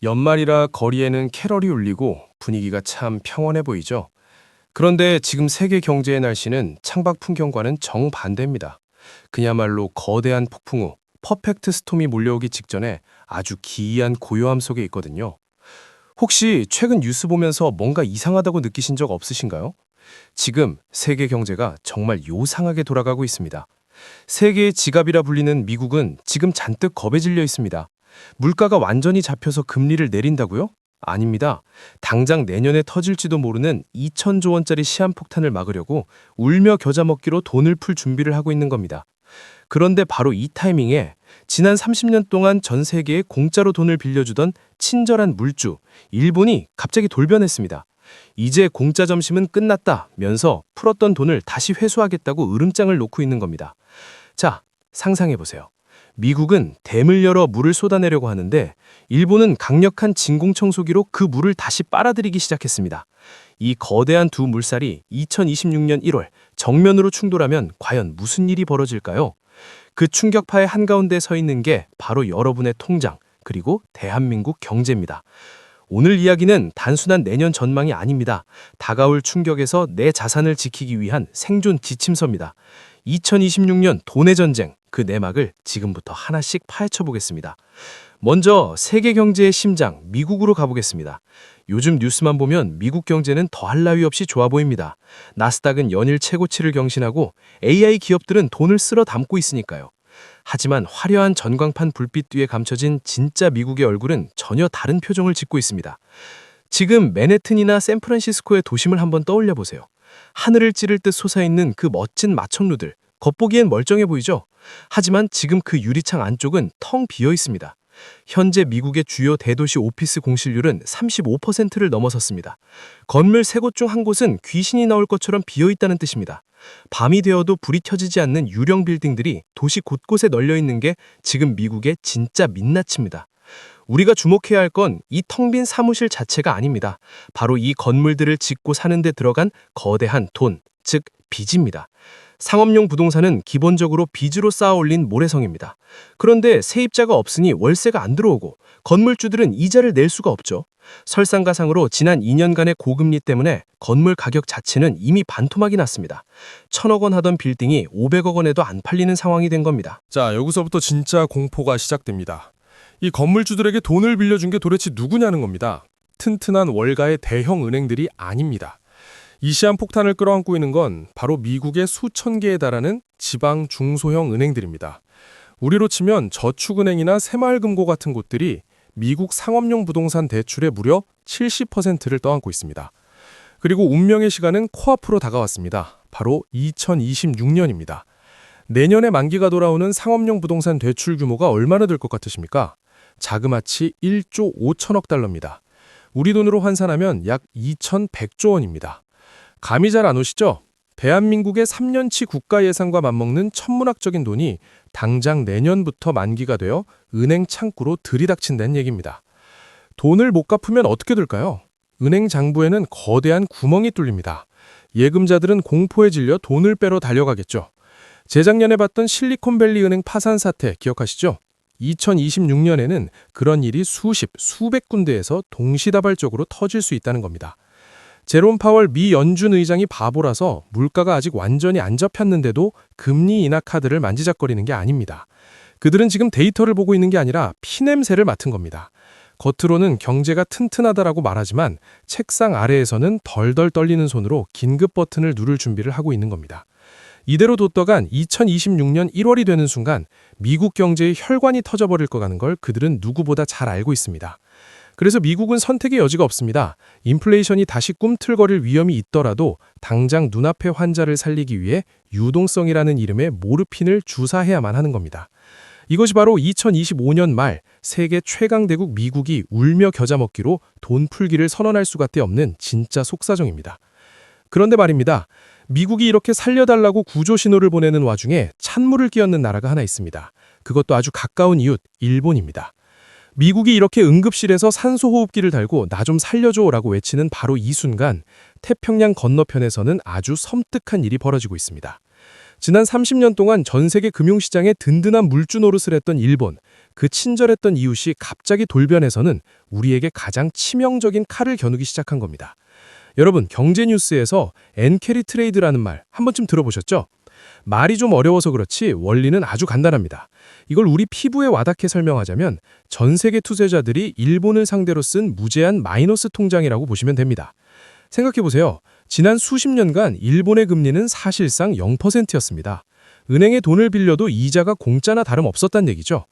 연말이라 거리에는 캐럴이 울리고 분위기가 참 평온해 보이죠. 그런데 지금 세계 경제의 날씨는 창밖 풍경과는 정반대입니다. 그야말로 거대한 폭풍 후 퍼펙트 스톰이 몰려오기 직전에 아주 기이한 고요함 속에 있거든요. 혹시 최근 뉴스 보면서 뭔가 이상하다고 느끼신 적 없으신가요? 지금 세계 경제가 정말 요상하게 돌아가고 있습니다. 세계의 지갑이라 불리는 미국은 지금 잔뜩 겁에 질려 있습니다. 물가가 완전히 잡혀서 금리를 내린다고요? 아닙니다. 당장 내년에 터질지도 모르는 2천조 원짜리 시한폭탄을 막으려고 울며 겨자 먹기로 돈을 풀 준비를 하고 있는 겁니다. 그런데 바로 이 타이밍에 지난 30년 동안 전 세계에 공짜로 돈을 빌려주던 친절한 물주, 일본이 갑자기 돌변했습니다. 이제 공짜 점심은 끝났다면서 풀었던 돈을 다시 회수하겠다고 으름장을 놓고 있는 겁니다. 자, 상상해보세요. 미국은 댐을 열어 물을 쏟아내려고 하는데 일본은 강력한 진공청소기로 그 물을 다시 빨아들이기 시작했습니다. 이 거대한 두 물살이 2026년 1월 정면으로 충돌하면 과연 무슨 일이 벌어질까요? 그 충격파의 한가운데 서 있는 게 바로 여러분의 통장, 그리고 대한민국 경제입니다. 오늘 이야기는 단순한 내년 전망이 아닙니다. 다가올 충격에서 내 자산을 지키기 위한 생존 지침서입니다. 2026년 돈의 전쟁, 그 내막을 지금부터 하나씩 파헤쳐 보겠습니다. 먼저 세계 경제의 심장, 미국으로 가보겠습니다. 요즘 뉴스만 보면 미국 경제는 더할 나위 없이 좋아 보입니다. 나스닥은 연일 최고치를 경신하고 AI 기업들은 돈을 쓸어 담고 있으니까요. 하지만 화려한 전광판 불빛 뒤에 감춰진 진짜 미국의 얼굴은 전혀 다른 표정을 짓고 있습니다. 지금 맨해튼이나 샌프란시스코의 도심을 한번 떠올려 보세요. 하늘을 찌를 듯 솟아있는 그 멋진 마청루들, 겉보기엔 멀쩡해 보이죠? 하지만 지금 그 유리창 안쪽은 텅 비어 있습니다. 현재 미국의 주요 대도시 오피스 공실률은 35%를 넘어섰습니다. 건물 세 곳 중 한 곳은 귀신이 나올 것처럼 비어 있다는 뜻입니다. 밤이 되어도 불이 켜지지 않는 유령 빌딩들이 도시 곳곳에 널려 있는 게 지금 미국의 진짜 민낯입니다. 우리가 주목해야 할 건 이 텅 빈 사무실 자체가 아닙니다. 바로 이 건물들을 짓고 사는 데 들어간 거대한 돈, 즉 빚입니다. 상업용 부동산은 기본적으로 빚으로 쌓아 올린 모래성입니다. 그런데 세입자가 없으니 월세가 안 들어오고 건물주들은 이자를 낼 수가 없죠. 설상가상으로 지난 2년간의 고금리 때문에 건물 가격 자체는 이미 반토막이 났습니다. 1,000억 원 하던 빌딩이 500억 원에도 안 팔리는 상황이 된 겁니다. 자, 여기서부터 진짜 공포가 시작됩니다. 이 건물주들에게 돈을 빌려준 게 도대체 누구냐는 겁니다. 튼튼한 월가의 대형 은행들이 아닙니다. 이 시한폭탄을 끌어안고 있는 건 바로 미국의 수천 개에 달하는 지방 중소형 은행들입니다. 우리로 치면 저축은행이나 새마을금고 같은 곳들이 미국 상업용 부동산 대출의 무려 70%를 떠안고 있습니다. 그리고 운명의 시간은 코앞으로 다가왔습니다. 바로 2026년입니다. 내년에 만기가 돌아오는 상업용 부동산 대출 규모가 얼마나 될 것 같으십니까? 자그마치 1조 5천억 달러입니다. 우리 돈으로 환산하면 약 2,100조 원입니다. 감이 잘 안 오시죠? 대한민국의 3년치 국가 예산과 맞먹는 천문학적인 돈이 당장 내년부터 만기가 되어 은행 창구로 들이닥친다는 얘기입니다. 돈을 못 갚으면 어떻게 될까요? 은행 장부에는 거대한 구멍이 뚫립니다. 예금자들은 공포에 질려 돈을 빼러 달려가겠죠. 재작년에 봤던 실리콘밸리 은행 파산 사태 기억하시죠? 2026년에는 그런 일이 수백 군데에서 동시다발적으로 터질 수 있다는 겁니다. 제롬 파월 미 연준 의장이 바보라서 물가가 아직 완전히 안 잡혔는데도 금리 인하 카드를 만지작거리는 게 아닙니다. 그들은 지금 데이터를 보고 있는 게 아니라 피냄새를 맡은 겁니다. 겉으로는 경제가 튼튼하다라고 말하지만 책상 아래에서는 덜덜 떨리는 손으로 긴급 버튼을 누를 준비를 하고 있는 겁니다. 이대로 뒀다간 2026년 1월이 되는 순간 미국 경제의 혈관이 터져버릴 것 같은 걸 그들은 누구보다 잘 알고 있습니다. 그래서 미국은 선택의 여지가 없습니다. 인플레이션이 다시 꿈틀거릴 위험이 있더라도 당장 눈앞의 환자를 살리기 위해 유동성이라는 이름의 모르핀을 주사해야만 하는 겁니다. 이것이 바로 2025년 말 세계 최강대국 미국이 울며 겨자 먹기로 돈 풀기를 선언할 수밖에 없는 진짜 속사정입니다. 그런데 말입니다. 미국이 이렇게 살려달라고 구조 신호를 보내는 와중에 찬물을 끼얹는 나라가 하나 있습니다. 그것도 아주 가까운 이웃, 일본입니다. 미국이 이렇게 응급실에서 산소호흡기를 달고 나 좀 살려줘라고 외치는 바로 이 순간 태평양 건너편에서는 아주 섬뜩한 일이 벌어지고 있습니다. 지난 30년 동안 전 세계 금융시장에 든든한 물주 노릇을 했던 일본, 그 친절했던 이웃이 갑자기 돌변해서는 우리에게 가장 치명적인 칼을 겨누기 시작한 겁니다. 여러분, 경제 뉴스에서 엔캐리 트레이드라는 말 한 번쯤 들어보셨죠? 말이 좀 어려워서 그렇지 원리는 아주 간단합니다. 이걸 우리 피부에 와닿게 설명하자면 전 세계 투자자들이 일본을 상대로 쓴 무제한 마이너스 통장이라고 보시면 됩니다. 생각해보세요. 지난 수십 년간 일본의 금리는 사실상 0%였습니다. 은행에 돈을 빌려도 이자가 공짜나 다름없었단 얘기죠.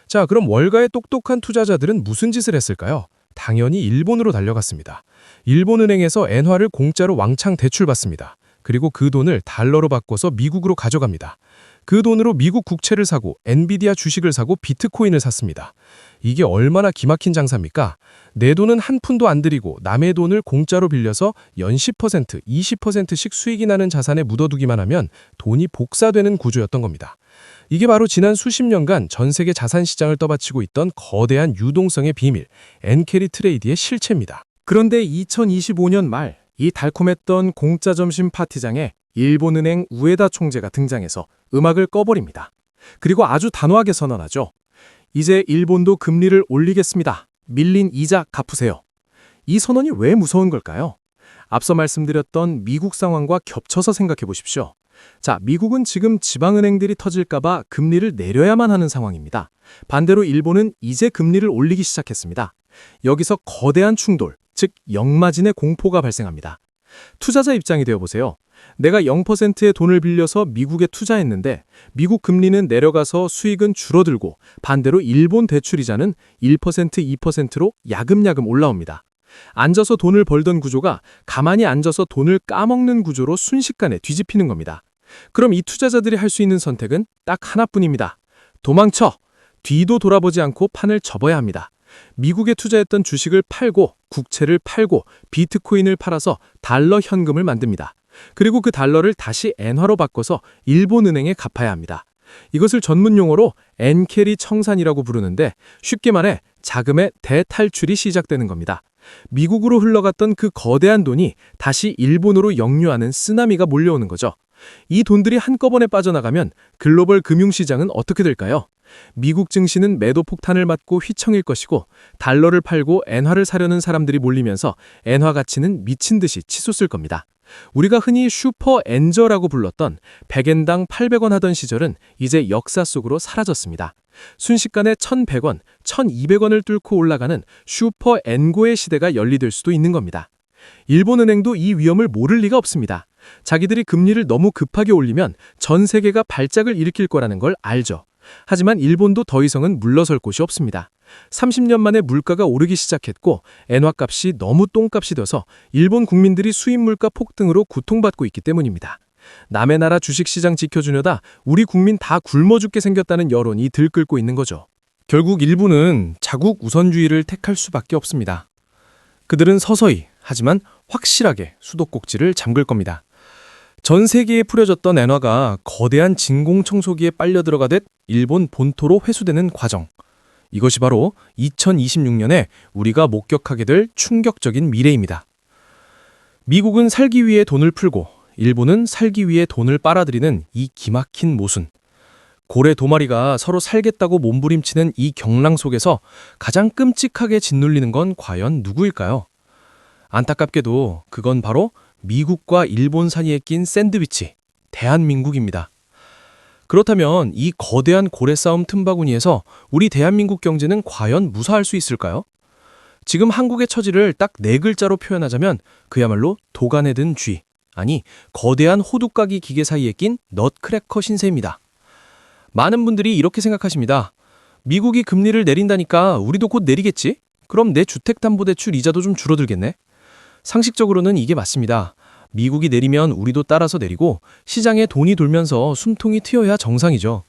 자, 그럼 월가의 똑똑한 투자자들은 무슨 짓을 했을까요? 당연히 일본으로 달려갔습니다. 일본은행에서 엔화를 공짜로 왕창 대출받습니다. 그리고 그 돈을 달러로 바꿔서 미국으로 가져갑니다. 그 돈으로 미국 국채를 사고 엔비디아 주식을 사고 비트코인을 샀습니다. 이게 얼마나 기막힌 장사입니까? 내 돈은 한 푼도 안 들이고 남의 돈을 공짜로 빌려서 연 10%, 20%씩 수익이 나는 자산에 묻어두기만 하면 돈이 복사되는 구조였던 겁니다. 이게 바로 지난 수십 년간 전 세계 자산 시장을 떠받치고 있던 거대한 유동성의 비밀, 엔캐리 트레이드의 실체입니다. 그런데 2025년 말 이 달콤했던 공짜 점심 파티장에 일본은행 우에다 총재가 등장해서 음악을 꺼버립니다. 그리고 아주 단호하게 선언하죠. 이제 일본도 금리를 올리겠습니다. 밀린 이자 갚으세요. 이 선언이 왜 무서운 걸까요? 앞서 말씀드렸던 미국 상황과 겹쳐서 생각해 보십시오. 자, 미국은 지금 지방은행들이 터질까봐 금리를 내려야만 하는 상황입니다. 반대로 일본은 이제 금리를 올리기 시작했습니다. 여기서 거대한 충돌, 즉 역마진의 공포가 발생합니다. 투자자 입장이 되어보세요. 내가 0%의 돈을 빌려서 미국에 투자했는데 미국 금리는 내려가서 수익은 줄어들고 반대로 일본 대출이자는 1%, 2%로 야금야금 올라옵니다. 앉아서 돈을 벌던 구조가 가만히 앉아서 돈을 까먹는 구조로 순식간에 뒤집히는 겁니다. 그럼 이 투자자들이 할 수 있는 선택은 딱 하나뿐입니다. 도망쳐! 뒤도 돌아보지 않고 판을 접어야 합니다. 미국에 투자했던 주식을 팔고 국채를 팔고 비트코인을 팔아서 달러 현금을 만듭니다. 그리고 그 달러를 다시 엔화로 바꿔서 일본은행에 갚아야 합니다. 이것을 전문 용어로 엔캐리 청산이라고 부르는데 쉽게 말해 자금의 대탈출이 시작되는 겁니다. 미국으로 흘러갔던 그 거대한 돈이 다시 일본으로 역류하는 쓰나미가 몰려오는 거죠. 이 돈들이 한꺼번에 빠져나가면 글로벌 금융시장은 어떻게 될까요? 미국 증시는 매도 폭탄을 맞고 휘청일 것이고 달러를 팔고 엔화를 사려는 사람들이 몰리면서 엔화 가치는 미친 듯이 치솟을 겁니다. 우리가 흔히 슈퍼 엔저라고 불렀던 100엔당 800원 하던 시절은 이제 역사 속으로 사라졌습니다. 순식간에 1100원, 1200원을 뚫고 올라가는 슈퍼 엔고의 시대가 연리될 수도 있는 겁니다. 일본은행도 이 위험을 모를 리가 없습니다. 자기들이 금리를 너무 급하게 올리면 전 세계가 발작을 일으킬 거라는 걸 알죠. 하지만 일본도 더 이상은 물러설 곳이 없습니다. 30년 만에 물가가 오르기 시작했고 엔화값이 너무 똥값이 돼서 일본 국민들이 수입 물가 폭등으로 고통받고 있기 때문입니다. 남의 나라 주식시장 지켜주려다 우리 국민 다 굶어 죽게 생겼다는 여론이 들끓고 있는 거죠. 결국 일본은 자국 우선주의를 택할 수밖에 없습니다. 그들은 서서히 하지만 확실하게 수도꼭지를 잠글 겁니다. 전 세계에 풀어졌던 엔화가 거대한 진공청소기에 빨려 들어가듯 일본 본토로 회수되는 과정. 이것이 바로 2026년에 우리가 목격하게 될 충격적인 미래입니다. 미국은 살기 위해 돈을 풀고 일본은 살기 위해 돈을 빨아들이는 이 기막힌 모순. 고래 두 마리가 서로 살겠다고 몸부림치는 이 경랑 속에서 가장 끔찍하게 짓눌리는 건 과연 누구일까요? 안타깝게도 그건 바로 미국과 일본 사이에 낀 샌드위치, 대한민국입니다. 그렇다면 이 거대한 고래 싸움 틈바구니에서 우리 대한민국 경제는 과연 무사할 수 있을까요? 지금 한국의 처지를 딱 네 글자로 표현하자면 그야말로 도간에 든 쥐, 아니 거대한 호두까기 기계 사이에 낀 넛크래커 신세입니다. 많은 분들이 이렇게 생각하십니다. 미국이 금리를 내린다니까 우리도 곧 내리겠지? 그럼 내 주택담보대출 이자도 좀 줄어들겠네? 상식적으로는 이게 맞습니다. 미국이 내리면 우리도 따라서 내리고 시장에 돈이 돌면서 숨통이 트여야 정상이죠.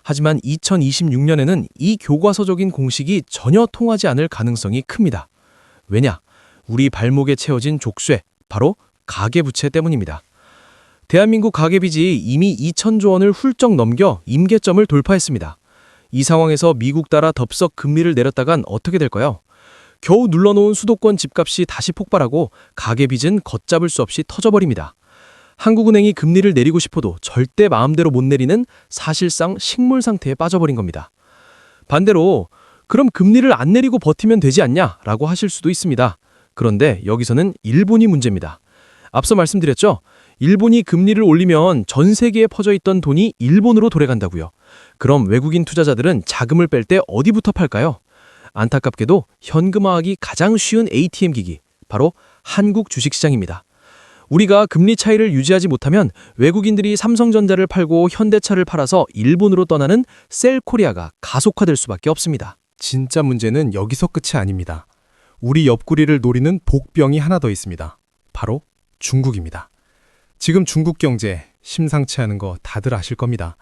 하지만 2026년에는 이 교과서적인 공식이 전혀 통하지 않을 가능성이 큽니다. 왜냐? 우리 발목에 채워진 족쇄, 바로 가계부채 때문입니다. 대한민국 가계빚이 이미 2천조 원을 훌쩍 넘겨 임계점을 돌파했습니다. 이 상황에서 미국 따라 덥석 금리를 내렸다간 어떻게 될까요? 겨우 눌러놓은 수도권 집값이 다시 폭발하고 가계빚은 걷잡을 수 없이 터져버립니다. 한국은행이 금리를 내리고 싶어도 절대 마음대로 못 내리는 사실상 식물 상태에 빠져버린 겁니다. 반대로 그럼 금리를 안 내리고 버티면 되지 않냐라고 하실 수도 있습니다. 그런데 여기서는 일본이 문제입니다. 앞서 말씀드렸죠? 일본이 금리를 올리면 전 세계에 퍼져 있던 돈이 일본으로 돌아간다고요. 그럼 외국인 투자자들은 자금을 뺄 때 어디부터 팔까요? 안타깝게도 현금화하기 가장 쉬운 ATM 기기, 바로 한국 주식시장입니다. 우리가 금리 차이를 유지하지 못하면 외국인들이 삼성전자를 팔고 현대차를 팔아서 일본으로 떠나는 셀코리아가 가속화될 수밖에 없습니다. 진짜 문제는 여기서 끝이 아닙니다. 우리 옆구리를 노리는 복병이 하나 더 있습니다. 바로 중국입니다. 지금 중국 경제 심상치 않은 거 다들 아실 겁니다.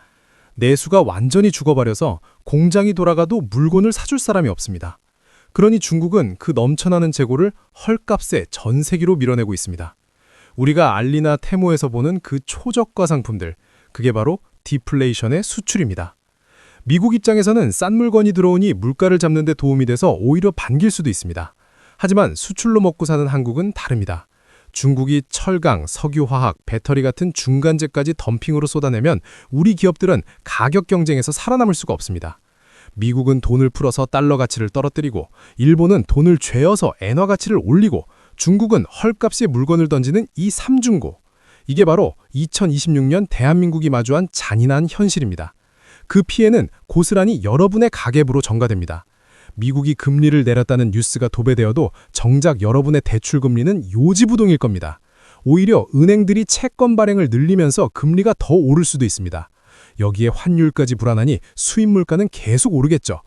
내수가 완전히 죽어버려서 공장이 돌아가도 물건을 사줄 사람이 없습니다. 그러니 중국은 그 넘쳐나는 재고를 헐값에 전 세계로 밀어내고 있습니다. 우리가 알리나 테무에서 보는 그 초저가 상품들, 그게 바로 디플레이션의 수출입니다. 미국 입장에서는 싼 물건이 들어오니 물가를 잡는 데 도움이 돼서 오히려 반길 수도 있습니다. 하지만 수출로 먹고 사는 한국은 다릅니다. 중국이 철강, 석유화학, 배터리 같은 중간재까지 덤핑으로 쏟아내면 우리 기업들은 가격 경쟁에서 살아남을 수가 없습니다. 미국은 돈을 풀어서 달러 가치를 떨어뜨리고 일본은 돈을 죄어서 엔화 가치를 올리고 중국은 헐값에 물건을 던지는 이 삼중고. 이게 바로 2026년 대한민국이 마주한 잔인한 현실입니다. 그 피해는 고스란히 여러분의 가계부로 전가됩니다. 미국이 금리를 내렸다는 뉴스가 도배되어도 정작 여러분의 대출 금리는 요지부동일 겁니다. 오히려 은행들이 채권 발행을 늘리면서 금리가 더 오를 수도 있습니다. 여기에 환율까지 불안하니 수입 물가는 계속 오르겠죠.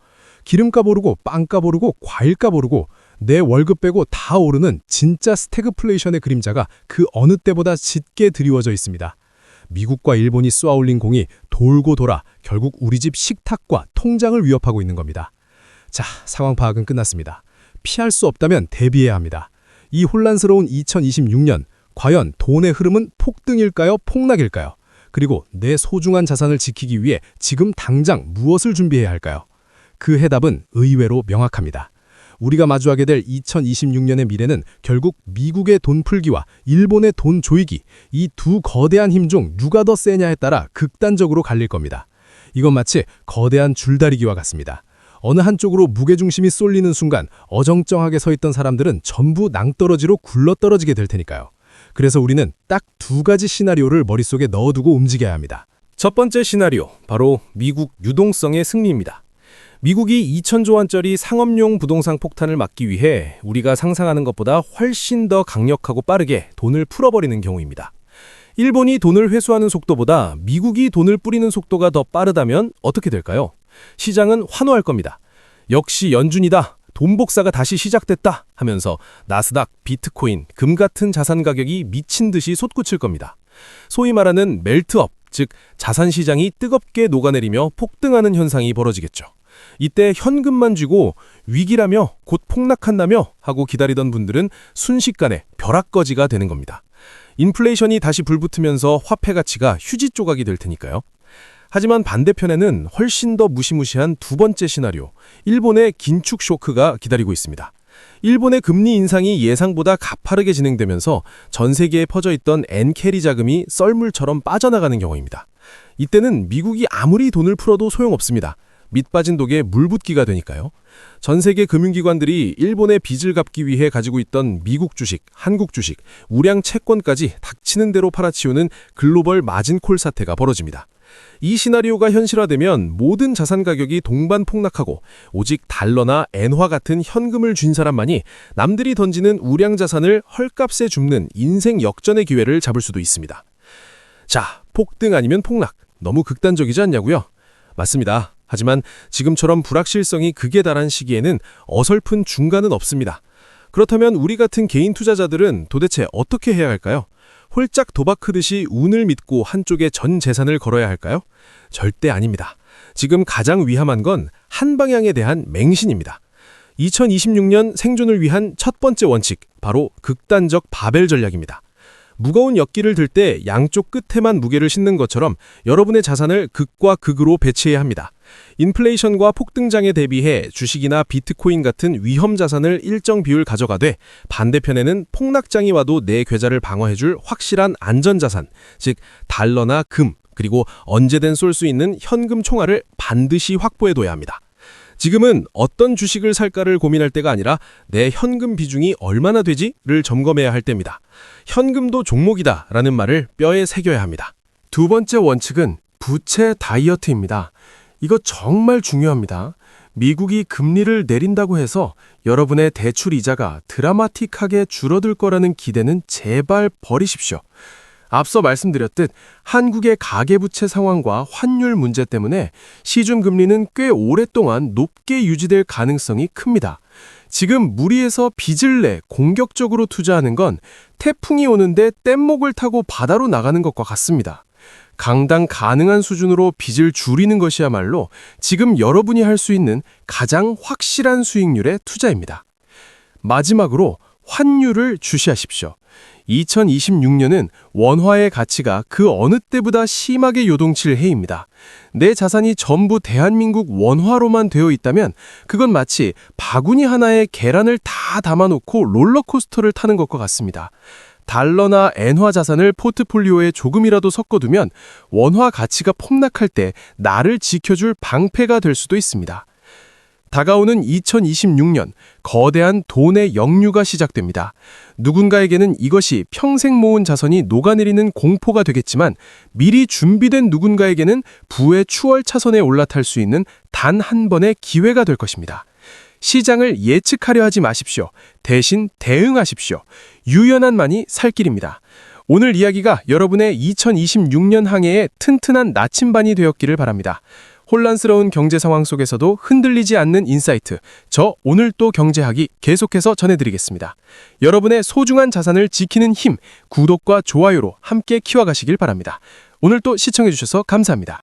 기름값 오르고 빵값 오르고 과일값 오르고 내 월급 빼고 다 오르는 진짜 스태그플레이션의 그림자가 그 어느 때보다 짙게 드리워져 있습니다. 미국과 일본이 쏘아올린 공이 돌고 돌아 결국 우리 집 식탁과 통장을 위협하고 있는 겁니다. 자, 상황 파악은 끝났습니다. 피할 수 없다면 대비해야 합니다. 이 혼란스러운 2026년, 과연 돈의 흐름은 폭등일까요? 폭락일까요? 그리고 내 소중한 자산을 지키기 위해 지금 당장 무엇을 준비해야 할까요? 그 해답은 의외로 명확합니다. 우리가 마주하게 될 2026년의 미래는 결국 미국의 돈 풀기와 일본의 돈 조이기, 이 두 거대한 힘 중 누가 더 세냐에 따라 극단적으로 갈릴 겁니다. 이건 마치 거대한 줄다리기와 같습니다. 어느 한쪽으로 무게중심이 쏠리는 순간 어정쩡하게 서 있던 사람들은 전부 낭떠러지로 굴러떨어지게 될 테니까요. 그래서 우리는 딱 두 가지 시나리오를 머릿속에 넣어두고 움직여야 합니다. 첫 번째 시나리오, 바로 미국 유동성의 승리입니다. 미국이 2,000조 원짜리 상업용 부동산 폭탄을 막기 위해 우리가 상상하는 것보다 훨씬 더 강력하고 빠르게 돈을 풀어버리는 경우입니다. 일본이 돈을 회수하는 속도보다 미국이 돈을 뿌리는 속도가 더 빠르다면 어떻게 될까요? 시장은 환호할 겁니다. 역시 연준이다. 돈 복사가 다시 시작됐다 하면서 나스닥, 비트코인, 금 같은 자산 가격이 미친 듯이 솟구칠 겁니다. 소위 말하는 멜트업, 즉 자산 시장이 뜨겁게 녹아내리며 폭등하는 현상이 벌어지겠죠. 이때 현금만 쥐고 위기라며 곧 폭락한다며 하고 기다리던 분들은 순식간에 벼락거지가 되는 겁니다. 인플레이션이 다시 불붙으면서 화폐 가치가 휴지 조각이 될 테니까요. 하지만 반대편에는 훨씬 더 무시무시한 두 번째 시나리오, 일본의 긴축 쇼크가 기다리고 있습니다. 일본의 금리 인상이 예상보다 가파르게 진행되면서 전 세계에 퍼져 있던 엔캐리 자금이 썰물처럼 빠져나가는 경우입니다. 이때는 미국이 아무리 돈을 풀어도 소용없습니다. 밑 빠진 독에 물 붓기가 되니까요. 전 세계 금융기관들이 일본의 빚을 갚기 위해 가지고 있던 미국 주식, 한국 주식, 우량 채권까지 닥치는 대로 팔아치우는 글로벌 마진콜 사태가 벌어집니다. 이 시나리오가 현실화되면 모든 자산 가격이 동반 폭락하고 오직 달러나 엔화 같은 현금을 쥔 사람만이 남들이 던지는 우량 자산을 헐값에 줍는 인생 역전의 기회를 잡을 수도 있습니다. 자, 폭등 아니면 폭락. 너무 극단적이지 않냐고요? 맞습니다. 하지만 지금처럼 불확실성이 극에 달한 시기에는 어설픈 중간은 없습니다. 그렇다면 우리 같은 개인 투자자들은 도대체 어떻게 해야 할까요? 홀짝 도박하듯이 운을 믿고 한쪽에 전 재산을 걸어야 할까요? 절대 아닙니다. 지금 가장 위험한 건 한 방향에 대한 맹신입니다. 2026년 생존을 위한 첫 번째 원칙, 바로 극단적 바벨 전략입니다. 무거운 역기를 들 때 양쪽 끝에만 무게를 싣는 것처럼 여러분의 자산을 극과 극으로 배치해야 합니다. 인플레이션과 폭등장에 대비해 주식이나 비트코인 같은 위험 자산을 일정 비율 가져가되 반대편에는 폭락장이 와도 내 계좌를 방어해줄 확실한 안전자산, 즉 달러나 금, 그리고 언제든 쏠 수 있는 현금 총알을 반드시 확보해둬야 합니다. 지금은 어떤 주식을 살까를 고민할 때가 아니라 내 현금 비중이 얼마나 되지를 점검해야 할 때입니다. 현금도 종목이다라는 말을 뼈에 새겨야 합니다. 두 번째 원칙은 부채 다이어트입니다. 이거 정말 중요합니다. 미국이 금리를 내린다고 해서 여러분의 대출 이자가 드라마틱하게 줄어들 거라는 기대는 제발 버리십시오. 앞서 말씀드렸듯 한국의 가계부채 상황과 환율 문제 때문에 시중금리는 꽤 오랫동안 높게 유지될 가능성이 큽니다. 지금 무리해서 빚을 내 공격적으로 투자하는 건 태풍이 오는데 뗏목을 타고 바다로 나가는 것과 같습니다. 강당 가능한 수준으로 빚을 줄이는 것이야말로 지금 여러분이 할 수 있는 가장 확실한 수익률의 투자입니다. 마지막으로 환율을 주시하십시오. 2026년은 원화의 가치가 그 어느 때보다 심하게 요동칠 해입니다. 내 자산이 전부 대한민국 원화로만 되어 있다면 그건 마치 바구니 하나에 계란을 다 담아놓고 롤러코스터를 타는 것과 같습니다. 달러나 엔화 자산을 포트폴리오에 조금이라도 섞어두면 원화 가치가 폭락할 때 나를 지켜줄 방패가 될 수도 있습니다. 다가오는 2026년 거대한 돈의 역류가 시작됩니다. 누군가에게는 이것이 평생 모은 자산이 녹아내리는 공포가 되겠지만 미리 준비된 누군가에게는 부의 추월 차선에 올라탈 수 있는 단 한 번의 기회가 될 것입니다. 시장을 예측하려 하지 마십시오. 대신 대응하십시오. 유연한만이 살 길입니다. 오늘 이야기가 여러분의 2026년 항해에 튼튼한 나침반이 되었기를 바랍니다. 혼란스러운 경제 상황 속에서도 흔들리지 않는 인사이트, 저 오늘 또 경제학이 계속해서 전해드리겠습니다. 여러분의 소중한 자산을 지키는 힘, 구독과 좋아요로 함께 키워가시길 바랍니다. 오늘 또 시청해주셔서 감사합니다.